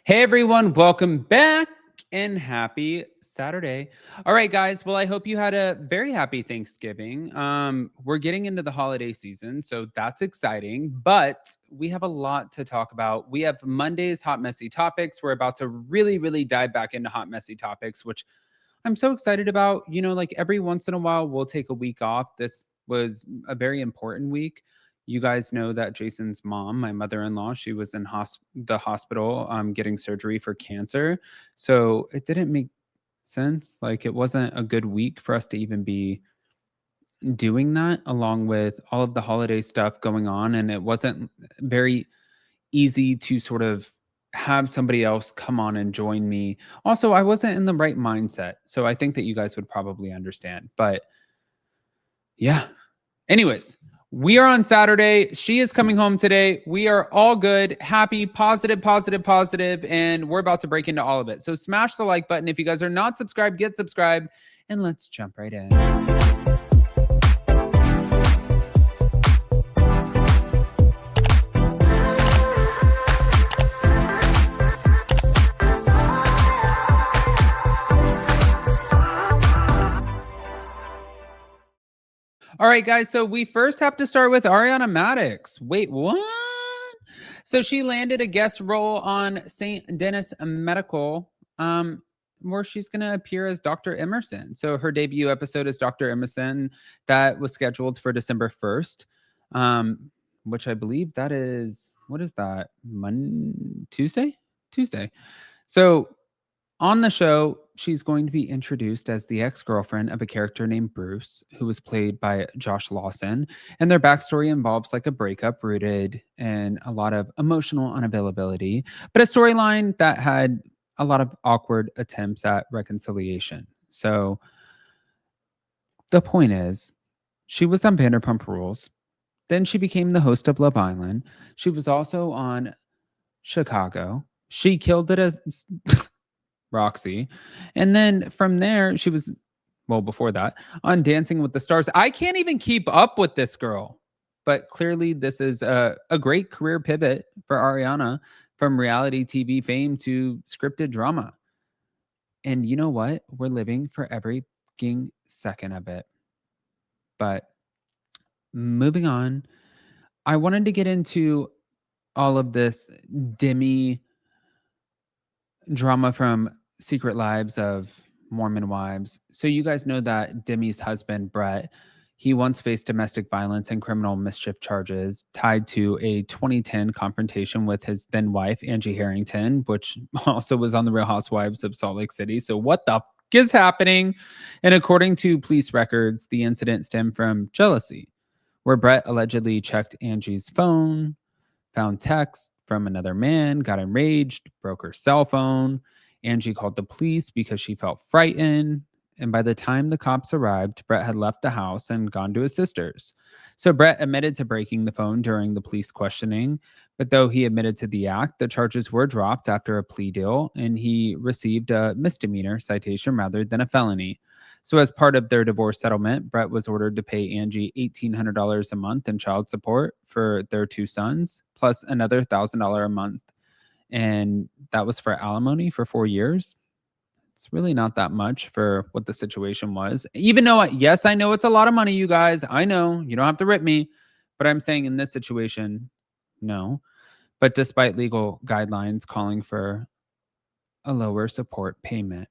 Hey everyone, welcome back and happy Saturday. All right, guys. Well, I hope you had a very happy Thanksgiving. We're getting into the holiday season, so that's exciting, but we have a lot to talk about. We have Monday's hot messy topics. We're about to really dive back into hot messy topics, which I'm so excited about. Like every once in a while, we'll take a week off. This was a very important week. You guys know that Jason's mom, my mother-in-law, she was in the hospital getting surgery for cancer. So it didn't make sense. Like it wasn't a good week for us to even be doing that, along with all of the holiday stuff going on. And it wasn't very easy to sort of have somebody else come on and join me. Also, I wasn't in the right mindset. So I think that you guys would probably understand. But yeah. Anyways, we are on Saturday. She is coming home today. We are all good, happy, positive, and we're about to break into all of it. So smash the like button. If you guys are not subscribed, get subscribed, and let's jump right in. All right, guys. So we first have to start with Ariana Madix. Wait, what? So she landed a guest role on St. Denis Medical, where she's going to appear as Dr. Emerson. So her debut episode is Dr. Emerson. That was scheduled for December 1st, which I believe that is, what is that? Tuesday? Tuesday. So on the show, she's going to be introduced as the ex-girlfriend of a character named Bruce, who was played by Josh Lawson. And their backstory involves like a breakup rooted in a lot of emotional unavailability, but a storyline that had a lot of awkward attempts at reconciliation. So the point is, she was on Vanderpump Rules. Then she became the host of Love Island. She was also on Chicago. She killed it as Roxy. And then from there, she was, well, before that, on Dancing with the Stars. I can't even keep up with this girl. But clearly, this is a great career pivot for Ariana from reality TV fame to scripted drama. And you know what? We're living for every fucking second of it. But moving on, I wanted to get into all of this Demi drama from Secret Lives of Mormon Wives. So you guys know that Demi's husband, Brett, he once faced domestic violence and criminal mischief charges tied to a 2010 confrontation with his then wife, Angie Harrington, which also was on the Real Housewives of Salt Lake City. So what the is happening? And according to police records, the incident stemmed from jealousy, where Brett allegedly checked Angie's phone, found texts from another man, got enraged, broke her cell phone. Angie called the police because she felt frightened. And by the time the cops arrived, Brett had left the house and gone to his sister's. So Brett admitted to breaking the phone during the police questioning. But though he admitted to the act, the charges were dropped after a plea deal, and he received a misdemeanor citation rather than a felony. So, as part of their divorce settlement, Brett was ordered to pay Angie $1,800 a month in child support for their two sons, plus another $1,000 a month. And that was for alimony for 4 years. It's really not that much for what the situation was. Even though, yes, I know it's a lot of money, you guys. I know you don't have to rip me, but I'm saying in this situation, no. But despite legal guidelines calling for a lower support payment.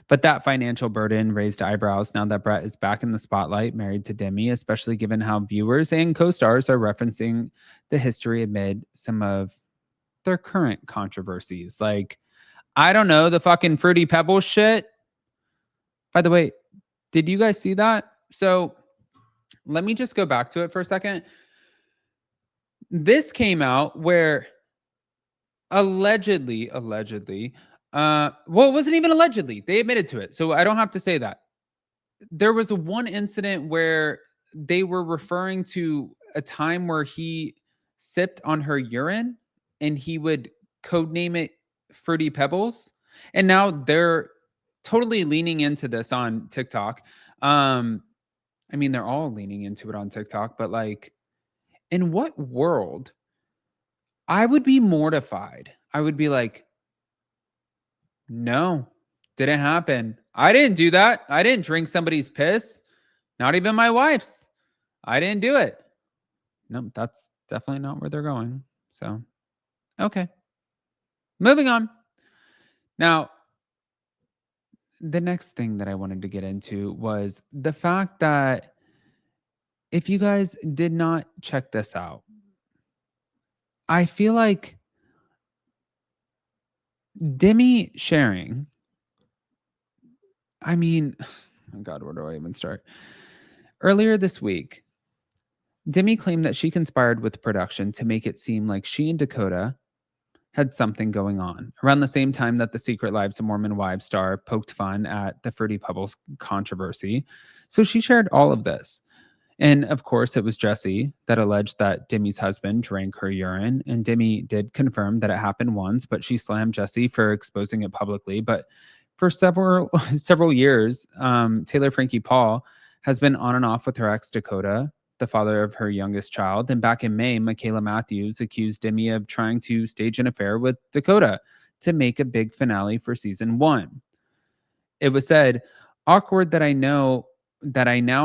But that financial burden raised eyebrows now that Brett is back in the spotlight, married to Demi, especially given how viewers and co-stars are referencing the history amid some of their current controversies. Like, I don't know, the fucking Fruity Pebbles shit. By the way, did you guys see that? So let me just go back to it for a second. This came out where allegedly, well, it wasn't even allegedly. They admitted to it. So I don't have to say that. There was one incident where they were referring to a time where he sipped on her urine and he would codename it Fruity Pebbles. And now they're totally leaning into this on TikTok. I mean, they're all leaning into it on TikTok, but like, in what world? I would be mortified. I would be like, No, didn't happen. I didn't do that. I didn't drink somebody's piss, not even my wife's. I didn't do it. Nope, that's definitely not where they're going. So, okay. Moving on. Now, the next thing that I wanted to get into was the fact that if you guys did not check this out, I feel like Demi sharing, I mean, oh God, where do I even start? Earlier this week, Demi claimed that she conspired with production to make it seem like she and Dakota had something going on around the same time that the Secret Lives of Mormon Wives star poked fun at the Fruity Pebbles controversy. So she shared all of this. And of course, it was Jesse that alleged that Demi's husband drank her urine. And Demi did confirm that it happened once, but she slammed Jesse for exposing it publicly. But for several several years, Taylor Frankie Paul has been on and off with her ex Dakota, the father of her youngest child. And back in May, Michaela Matthews accused Demi of trying to stage an affair with Dakota to make a big finale for season 1. It was said, awkward that I now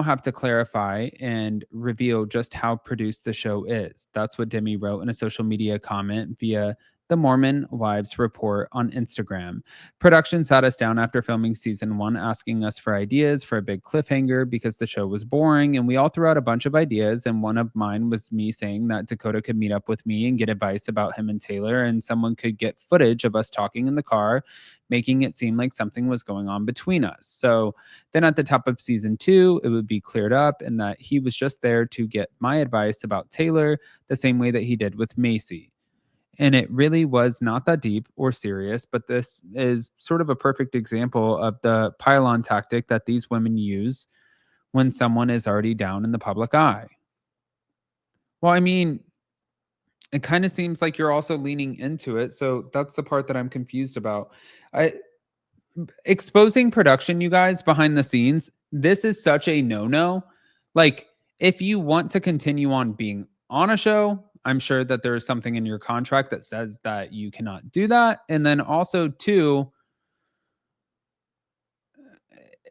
have to clarify and reveal just how produced the show is. That's what Demi wrote in a social media comment via the Mormon Wives Report on Instagram. Production sat us down after filming season 1, asking us for ideas for a big cliffhanger because the show was boring. And we all threw out a bunch of ideas. And one of mine was me saying that Dakota could meet up with me and get advice about him and Taylor, and someone could get footage of us talking in the car, making it seem like something was going on between us. So then at the top of season 2, it would be cleared up and that he was just there to get my advice about Taylor the same way that he did with Macy. And it really was not that deep or serious, but this is sort of a perfect example of the pylon tactic that these women use when someone is already down in the public eye. Well, I mean, it kind of seems like you're also leaning into it. So that's the part that I'm confused about. I exposing production, you guys, behind the scenes, this is such a no-no. Like, if you want to continue on being on a show, I'm sure that there is something in your contract that says that you cannot do that. And then also, too,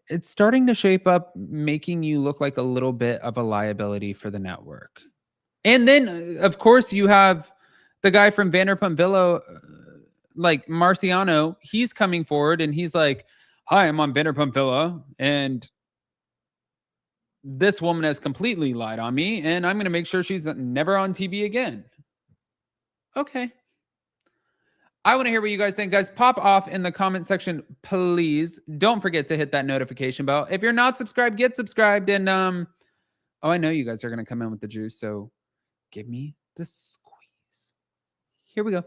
it's starting to shape up, making you look like a little bit of a liability for the network. And then, of course, you have the guy from Vanderpump Villa, like Marciano. He's coming forward and he's like, "Hi, I'm on Vanderpump Villa, and this woman has completely lied on me, and I'm going to make sure she's never on TV again." Okay. I want to hear what you guys think, guys. Pop off in the comment section, please. Don't forget to hit that notification bell. If you're not subscribed, get subscribed. And oh, I know you guys are going to come in with the juice, so give me the squeeze. Here we go.